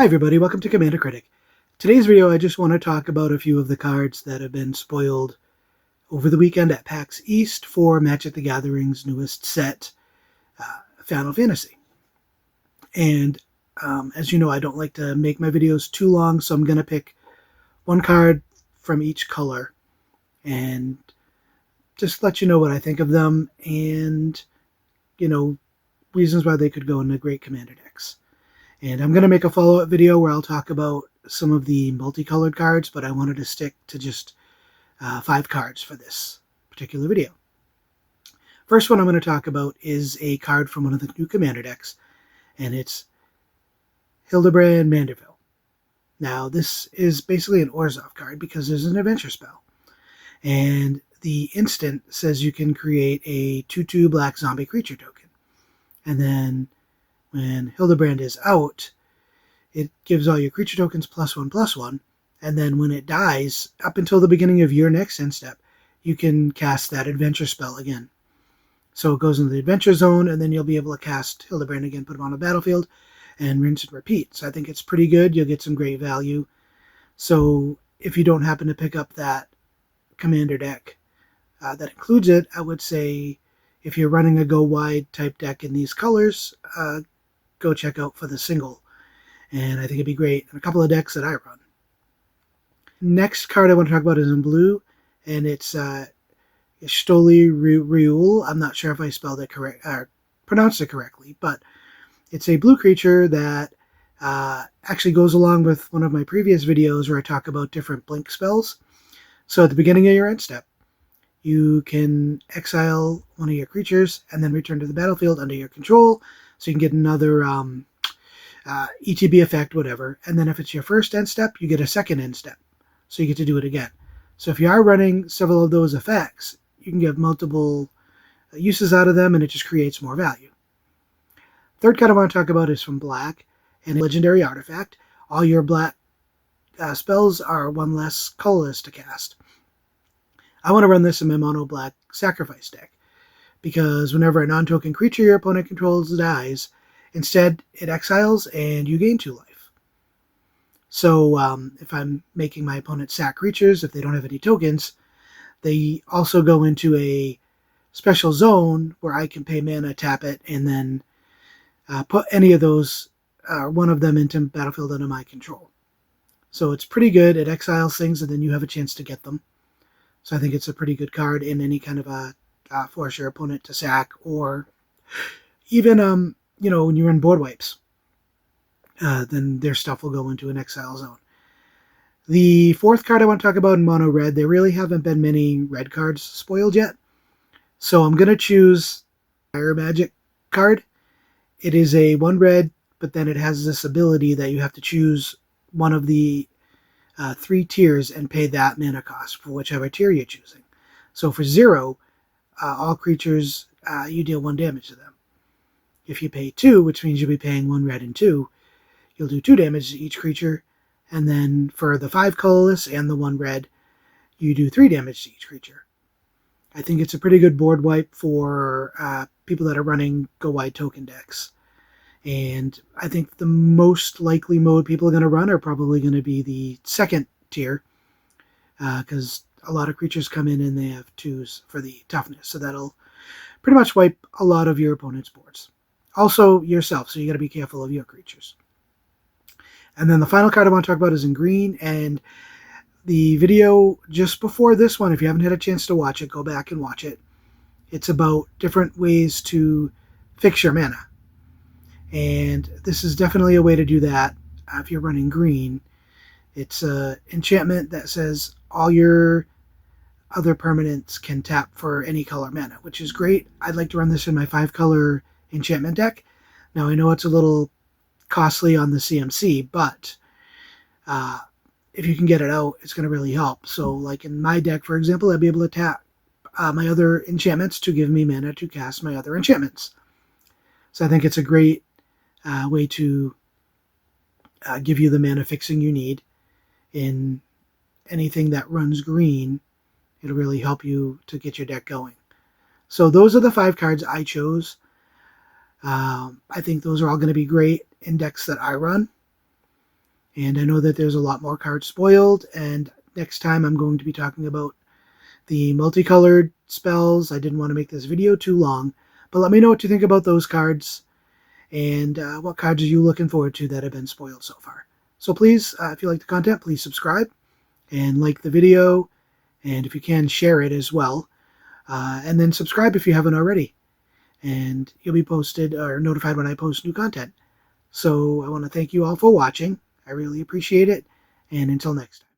Hi everybody, welcome to Commander Critic. Today's video I just want to talk about a few of the cards that have been spoiled over the weekend at PAX East for Magic the Gathering's newest set, Final Fantasy. And as you know, I don't like to make my videos too long, so I'm going to pick one card from each color and just let you know what I think of them and, reasons why they could go into great Commander decks. And I'm going to make a follow-up video where I'll talk about some of the multicolored cards, but I wanted to stick to just 5 cards for this particular video. First one I'm going to talk about is a card from one of the new Commander decks, and it's Hildebrand Manderville. Now, this is basically an Orzhov card because there's an adventure spell. And the instant says you can create a 2/2 black zombie creature token. And then when Hildebrand is out, it gives all your creature tokens +1/+1, and then when it dies, up until the beginning of your next end step, you can cast that adventure spell again. So it goes into the adventure zone, and then you'll be able to cast Hildebrand again, put him on the battlefield, and rinse and repeat. So I think it's pretty good. You'll get some great value. So if you don't happen to pick up that Commander deck that includes it, I would say if you're running a go wide type deck in these colors, go check out for the single. And I think it'd be great in a couple of decks that I run. Next card I want to talk about is in blue, and it's Y'shtola Riul. I'm not sure if I spelled it correct or pronounced it correctly, but it's a blue creature that actually goes along with one of my previous videos where I talk about different blink spells. So at the beginning of your end step, you can exile one of your creatures and then return to the battlefield under your control, so you can get another ETB effect, whatever. And then if it's your first end step, you get a second end step, so you get to do it again. So if you are running several of those effects, you can get multiple uses out of them, and it just creates more value. Third card I want to talk about is from black, and a legendary artifact. All your black spells are one less colorless to cast. I want to run this in my mono black sacrifice deck, because whenever a non-token creature your opponent controls dies, instead it exiles and you gain 2 life. So if I'm making my opponent sack creatures, if they don't have any tokens, they also go into a special zone where I can pay mana, tap it, and then put any of those, one of them, into battlefield under my control. So it's pretty good. It exiles things, and then you have a chance to get them. So I think it's a pretty good card in any kind of a force your opponent to sack, or even when you're in board wipes, then their stuff will go into an exile zone. The fourth card I want to talk about in mono red, there really haven't been many red cards spoiled yet, so I'm going to choose Fire Magic card. It is a 1 red, but then it has this ability that you have to choose one of the 3 tiers and pay that mana cost for whichever tier you're choosing. So for 0, all creatures, you deal 1 damage to them. If you pay 2, which means you'll be paying 1 red and 2, you'll do 2 damage to each creature. And then for the 5 colorless and the 1 red, you do 3 damage to each creature. I think it's a pretty good board wipe for people that are running go wide token decks. And I think the most likely mode people are going to run are probably going to be the 2nd tier, because a lot of creatures come in and they have 2s for the toughness. So that'll pretty much wipe a lot of your opponent's boards. Also yourself, so you got to be careful of your creatures. And then the final card I want to talk about is in green, and the video just before this one, if you haven't had a chance to watch it, go back and watch it. It's about different ways to fix your mana. And this is definitely a way to do that if you're running green. It's an enchantment that says all your other permanents can tap for any color mana, which is great. I'd like to run this in my 5-color enchantment deck. Now, I know it's a little costly on the CMC, but if you can get it out, it's going to really help. So like in my deck, for example, I'd be able to tap my other enchantments to give me mana to cast my other enchantments. So I think it's a great way to give you the mana fixing you need in anything that runs green. It'll really help you to get your deck going. So those are the 5 cards I chose. I think those are all going to be great in decks that I run. And I know that there's a lot more cards spoiled, and next time I'm going to be talking about the multicolored spells. I didn't want to make this video too long, but let me know what you think about those cards, and what cards are you looking forward to that have been spoiled so far. So please, if you like the content, please subscribe and like the video, and if you can, share it as well. And then subscribe if you haven't already, and you'll be posted or notified when I post new content. So I want to thank you all for watching. I really appreciate it, and until next time.